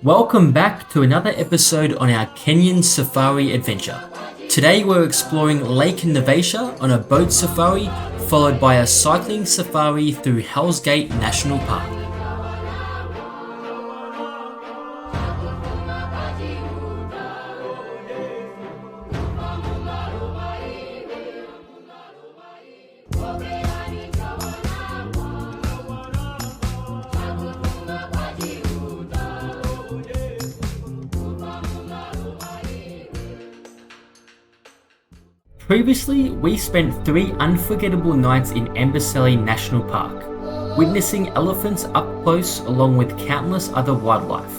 Welcome back to another episode on our Kenyan safari adventure. Today we're exploring Lake Naivasha on a boat safari, followed by a cycling safari through Hell's Gate National Park. Previously, we spent 3 unforgettable nights in Amboseli National Park, witnessing elephants up close along with countless other wildlife.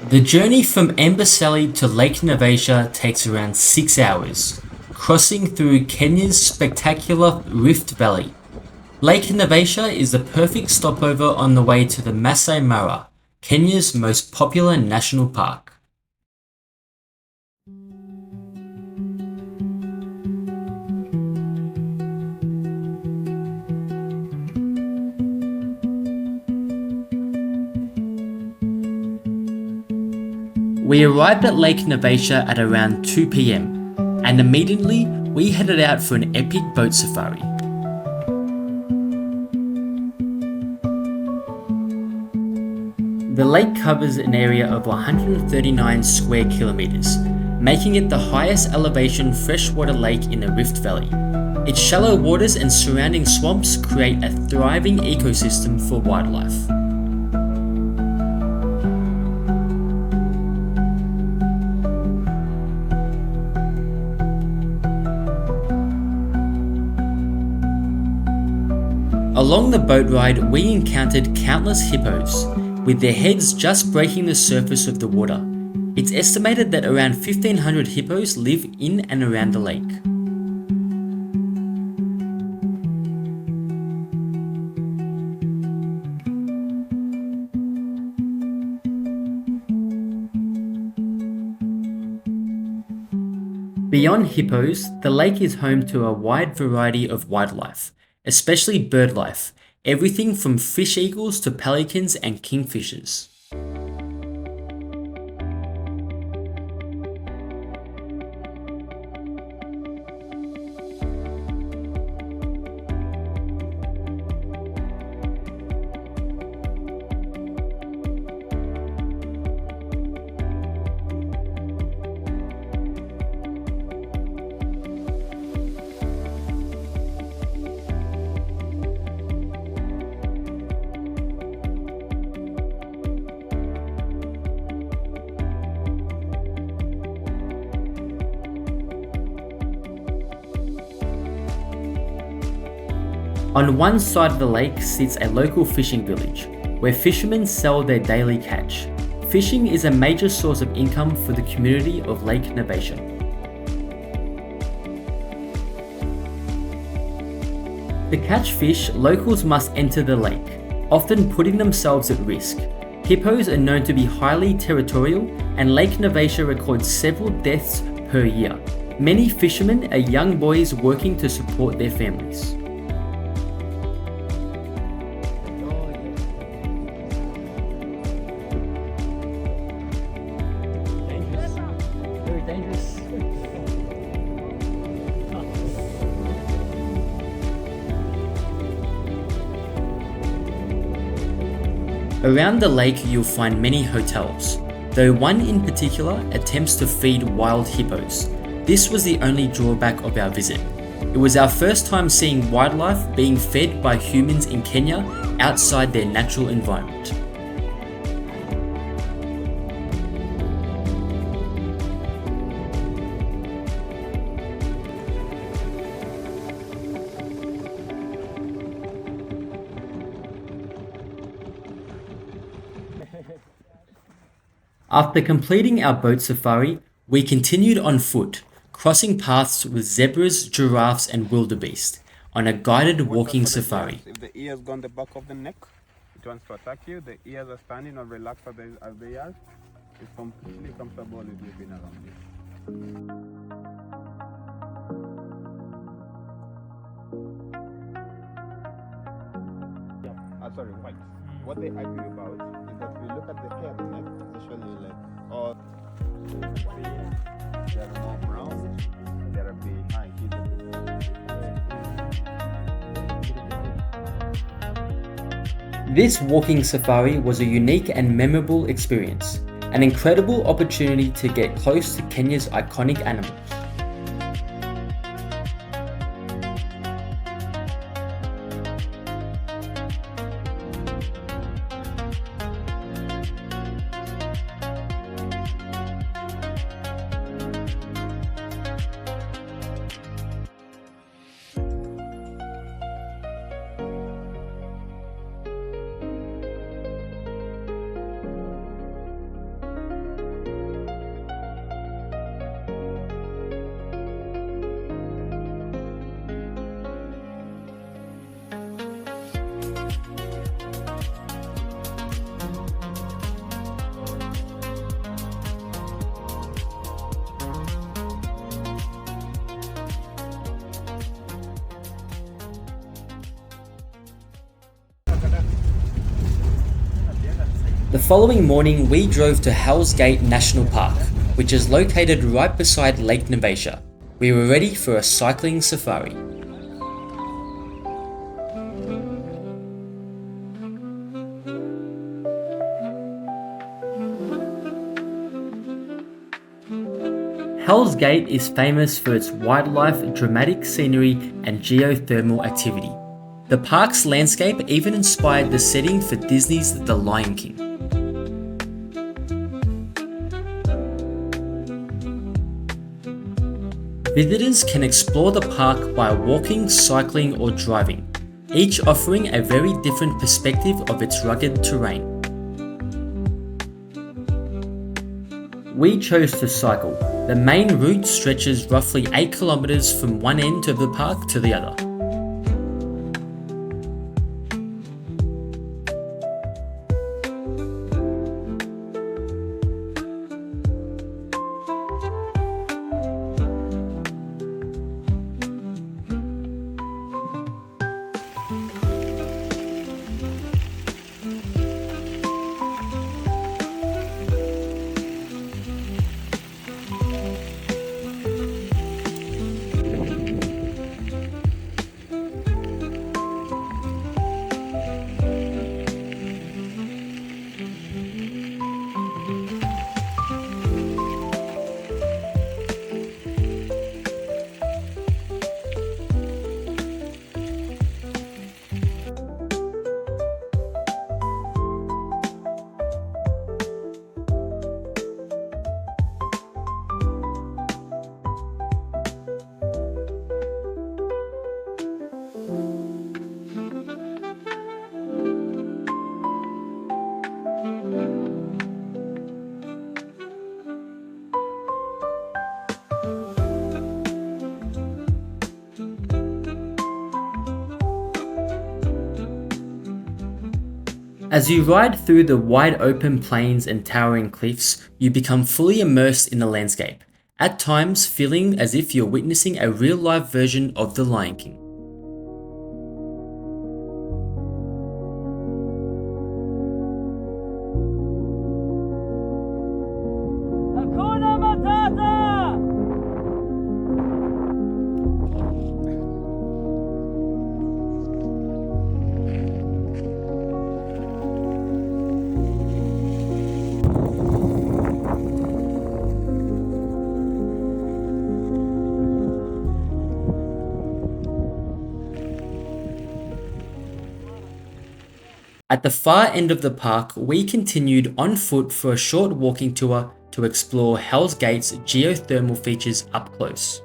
The journey from Amboseli to Lake Naivasha takes around 6 hours, crossing through Kenya's spectacular Rift Valley. Lake Naivasha is the perfect stopover on the way to the Masai Mara, Kenya's most popular national park. We arrived at Lake Naivasha at around 2 p.m. and immediately we headed out for an epic boat safari. The lake covers an area of 139 square kilometers, making it the highest elevation freshwater lake in the Rift Valley. Its shallow waters and surrounding swamps create a thriving ecosystem for wildlife. Along the boat ride, we encountered countless hippos, with their heads just breaking the surface of the water. It's estimated that around 1,500 hippos live in and around the lake. Beyond hippos, the lake is home to a wide variety of wildlife, especially birdlife, everything from fish eagles to pelicans and kingfishers. On one side of the lake sits a local fishing village, where fishermen sell their daily catch. Fishing is a major source of income for the community of Lake Naivasha. To catch fish, locals must enter the lake, often putting themselves at risk. Hippos are known to be highly territorial, and Lake Naivasha records several deaths per year. Many fishermen are young boys working to support their families. Around the lake you'll find many hotels, though one in particular attempts to feed wild hippos. This was the only drawback of our visit. It was our first time seeing wildlife being fed by humans in Kenya outside their natural environment. After completing our boat safari, we continued on foot, crossing paths with zebras, giraffes and wildebeest on a guided walking safari. If the ears go on the back of the neck, it wants to attack you. The ears are standing or relaxed as they are. It's completely comfortable with you being around here. Sorry, white. What they argue about is that if you look at the hair, the neck, especially like all there are more brown, there are behind. This walking safari was a unique and memorable experience, an incredible opportunity to get close to Kenya's iconic animals. The following morning, we drove to Hell's Gate National Park, which is located right beside Lake Naivasha. We were ready for a cycling safari. Hell's Gate is famous for its wildlife, dramatic scenery, and geothermal activity. The park's landscape even inspired the setting for Disney's The Lion King. Visitors can explore the park by walking, cycling, or driving, each offering a very different perspective of its rugged terrain. We chose to cycle. The main route stretches roughly 8 kilometers from one end of the park to the other. As you ride through the wide open plains and towering cliffs, you become fully immersed in the landscape, at times feeling as if you're witnessing a real-life version of The Lion King. At the far end of the park, we continued on foot for a short walking tour to explore Hell's Gate's geothermal features up close.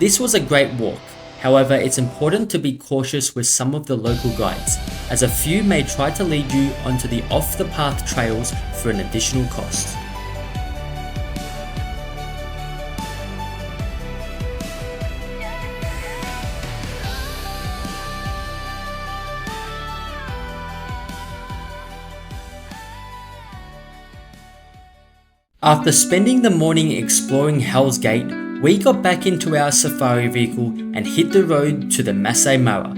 This was a great walk. However, it's important to be cautious with some of the local guides, as a few may try to lead you onto the off-the-path trails for an additional cost. After spending the morning exploring Hell's Gate, we got back into our safari vehicle and hit the road to the Masai Mara.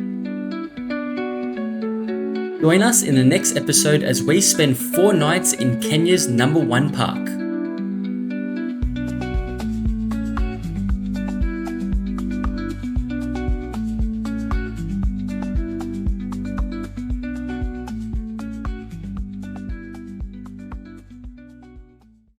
Join us in the next episode as we spend 4 nights in Kenya's #1 park.